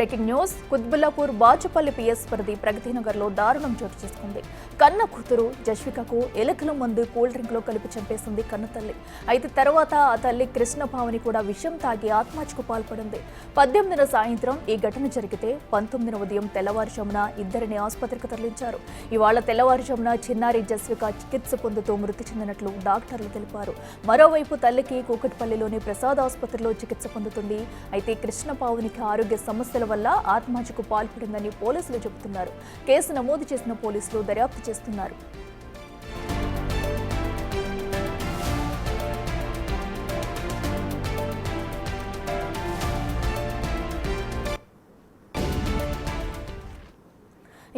Breaking news. Quthbullapur Bachupally PS పరిధి ప్రగతినగర్లో దారుణం చోటు చేసుకుంది. కన్న కూతురు జస్వికకు ఎలుకల మందు కూల్ డ్రింక్ లో కలిపి చంపేసింది కన్న తల్లి. అయితే తర్వాత ఆ తల్లి కృష్ణపావని కూడా విషం తాగి ఆత్మహత్యకు పాల్పడింది. 18న సాయంత్రం ఈ ఘటన జరిగితే 19న ఉదయం తెల్లవారుజామున ఇద్దరిని ఆసుపత్రికి తరలించారు. ఇవాళ తెల్లవారుజామున చిన్నారి జస్విక చికిత్స పొందుతూ మృతి చెందినట్లు డాక్టర్లు తెలిపారు. మరోవైపు తల్లికి కూకట్పల్లిలోని ప్రసాద్ ఆసుపత్రిలో చికిత్స పొందుతుంది. అయితే కృష్ణపావనికి ఆరోగ్య సమస్యల వల్ల ఆత్మహత్యకు పాల్పడిందని పోలీసులు చెబుతున్నారు. కేసు నమోదు చేసిన పోలీసులు దర్యాప్తు చేస్తున్నారు.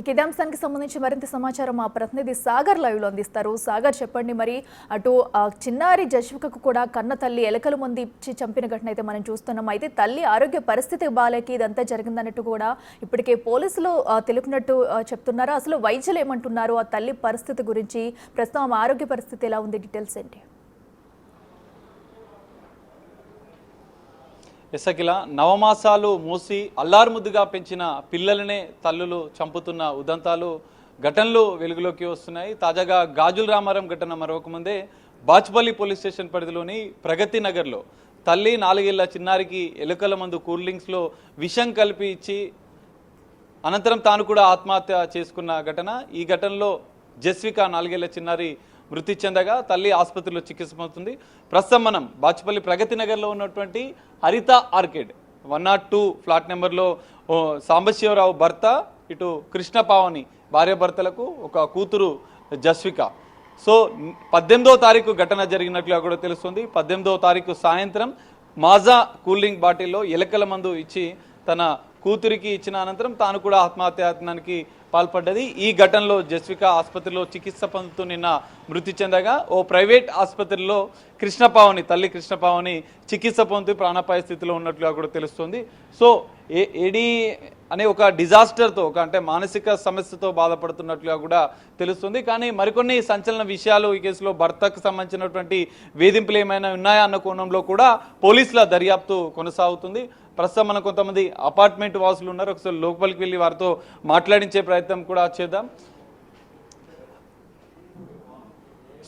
ఇదే అంశానికి సంబంధించి మరింత సమాచారం మా ప్రతినిధి సాగర్ లైవ్ లో అందిస్తారు. సాగర్, చెప్పండి, మరి అటు చిన్నారి జస్వికకు కూడా కన్న తల్లి ఎలకల మందు ఇచ్చి చంపిన ఘటన అయితే మనం చూస్తున్నాం. అయితే తల్లి ఆరోగ్య పరిస్థితి బాలేకి ఇదంతా జరిగిందన్నట్టు కూడా ఇప్పటికే పోలీసులు తెలిపినట్టు చెప్తున్నారు. అసలు వైద్యులు ఏమంటున్నారు ఆ తల్లి పరిస్థితి గురించి? ప్రస్తుతం ఆమె ఆరోగ్య పరిస్థితి ఎలా ఉంది? డీటెయిల్స్ ఏంటి? ఎసకిల నవమాసాలు మూసి అల్లారుముద్దుగా పెంచిన పిల్లలనే తల్లులు చంపుతున్న ఉదంతాలు ఘటనలు వెలుగులోకి వస్తున్నాయి. తాజాగా గాజుల రామారం ఘటన మరొక ముందే బాచుపల్లి పోలీస్ స్టేషన్ పరిధిలోని ప్రగతి నగర్లో తల్లి 4 ఏళ్ల చిన్నారికి ఎలుకల మందు కూల్ డ్రింక్స్లో విషం కలిపి ఇచ్చి అనంతరం తాను కూడా ఆత్మహత్య చేసుకున్న ఘటన. ఈ ఘటనలో జస్విక 4 ఏళ్ల చిన్నారి మృతి చెందగా తల్లి ఆసుపత్రిలో చికిత్స పొందుతుంది. ప్రస్తుతం మనం బాచుపల్లి ప్రగతి నగర్లో ఉన్నటువంటి హరిత ఆర్కేడ్ 102 ఫ్లాట్ నెంబర్లో సాంబశివరావు భర్త, ఇటు కృష్ణపావని భార్యాభర్తలకు ఒక కూతురు జస్విక. సో 18వ తారీఖు ఘటన జరిగినట్లుగా కూడా తెలుస్తుంది. 18వ తారీఖు సాయంత్రం మాజా కూల్ డ్రింక్ బాటిల్లో ఎలకల మందు ఇచ్చి తన కూతురికి ఇచ్చిన అనంతరం తాను కూడా ఆత్మహత్యాయత్నానికి పాల్పడ్డది. ఈ ఘటనలో జస్విక ఆసుపత్రిలో చికిత్స పొందుతూ నిన్న మృతి చెందగా ఓ ప్రైవేట్ ఆసుపత్రిలో తల్లి కృష్ణపావని చికిత్స పొందుతూ ప్రాణాపాయ స్థితిలో ఉన్నట్లుగా కూడా తెలుస్తుంది. సో ఏడీ అనే ఒక డిజాస్టర్తో అంటే మానసిక సమస్యతో బాధపడుతున్నట్లుగా కూడా తెలుస్తుంది. కానీ మరికొన్ని సంచలన విషయాలు ఈ కేసులో భర్తకు సంబంధించినటువంటి వేధింపులు ఏమైనా ఉన్నాయా అన్న కోణంలో కూడా పోలీసుల దర్యాప్తు కొనసాగుతుంది. ప్రస్తుతం మనం కొంతమంది అపార్ట్మెంట్ వాసులు ఉన్నారు. ఒకసారి లోపలికి వెళ్ళి వారితో మాట్లాడించే ప్రయత్నం కూడా చేద్దాం.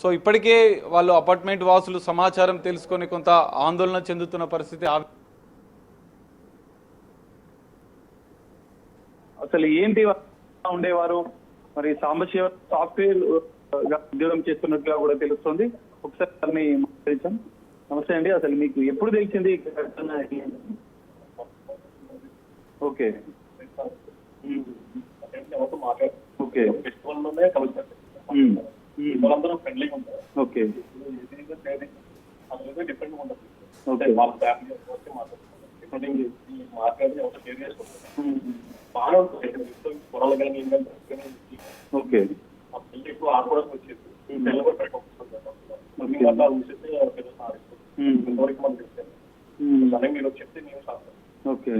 సో ఇప్పటికే వాళ్ళు అపార్ట్మెంట్ వాసులు సమాచారం తెలుసుకొని కొంత ఆందోళన చెందుతున్న పరిస్థితి. అసలు ఏంటి ఉండేవారు, మరి సాంబశివ సాఫ్ట్వేర్ ఉద్యోగం చేస్తున్నట్టుగా కూడా తెలుస్తుంది. ఒకసారి మాట్లాడించాం. నమస్తే అండి, అసలు మీకు ఎప్పుడు తెలిసింది? ఓకే ఓకే వాళ్ళందరూ ఫ్రెండ్లీగా ఉంటారు. ఓకే డిఫరెంట్ ఉంటుంది. వాళ్ళ ఫ్యామిలీ మాట్లాడి ఒక షేర్ చేసుకుంటారు. బాగా ఉంటుంది. పొలాలు కానీ ఓకే పెళ్లి ఎక్కువ ఆడుకోవడానికి వచ్చేది. పిల్లలు కూడా పెట్టకపోతే ఇంతవరకు మనం చెప్తాను. అలాగే మీరు చెప్తే నేను సాగుతాను. ఓకే,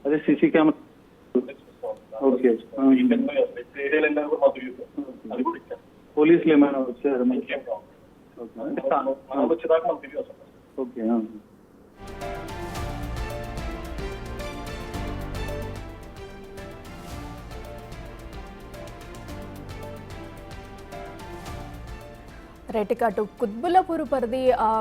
అదే సీసీ కెమెరా. ఓకే, ఏరియాలో కూడా మాకు అది కూడా ఇచ్చాను. పోలీసులు ఏమైనా వచ్చారు? ఇంకేం కావాలి మనం వచ్చేదాకా మనం తిరిగి వస్తాం. Okay, right. అటు కుత్బుల్లాపూర్ పరిధి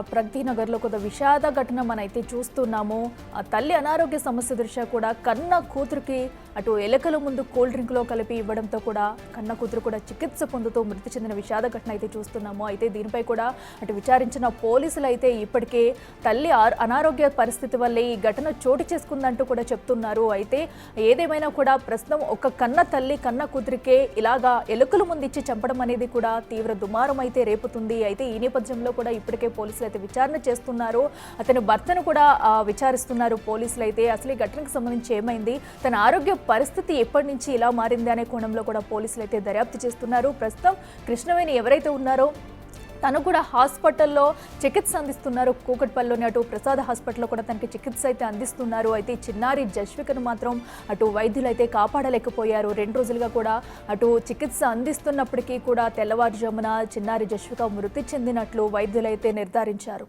ప్రగతి నగర్లో కొంత విషాద ఘటన మనైతే చూస్తున్నాము. ఆ తల్లి అనారోగ్య సమస్య దృష్ట్యా కూడా కన్న కూతురికి అటు ఎలకల ముందు కూల్ డ్రింక్లో కలిపి ఇవ్వడంతో కూడా కన్న కూతురు కూడా చికిత్స పొందుతూ మృతి చెందిన విషాద ఘటన అయితే చూస్తున్నాము. అయితే దీనిపై కూడా అటు విచారించిన పోలీసులు అయితే ఇప్పటికే తల్లి అనారోగ్య పరిస్థితి వల్లే ఈ ఘటన చోటు చేసుకుందంటూ కూడా చెప్తున్నారు. అయితే ఏదేమైనా కూడా ప్రస్తుతం ఒక కన్న తల్లి కన్న కూతురికే ఇలాగా ఎలుకల ముందు ఇచ్చి చంపడం అనేది కూడా తీవ్ర దుమారం అయితే రేపుతుంది. అయితే ఈ నేపథ్యంలో కూడా ఇప్పటికే పోలీసులు అయితే విచారణ చేస్తున్నారు. అతని భర్తను కూడా విచారిస్తున్నారు పోలీసులు. అయితే అసలు ఈ ఘటనకు సంబంధించి ఏమైంది, తన ఆరోగ్య పరిస్థితి ఎప్పటి నుంచి ఇలా మారింది అనే కోణంలో కూడా పోలీసులు అయితే దర్యాప్తు చేస్తున్నారు. ప్రస్తుతం కృష్ణవేణి ఎవరైతే ఉన్నారో తను కూడా హాస్పిటల్లో చికిత్స అందిస్తున్నారు. కూకట్పల్లిలోని అటు ప్రసాద్ హాస్పిటల్లో కూడా తనకి చికిత్స అయితే అందిస్తున్నారు. అయితే చిన్నారి జస్వికను మాత్రం అటు వైద్యులు అయితే కాపాడలేకపోయారు. 2 రోజులుగా కూడా అటు చికిత్స అందిస్తున్నప్పటికీ కూడా తెల్లవారుజామున చిన్నారి జస్విక మృతి చెందినట్లు వైద్యులైతే నిర్ధారించారు.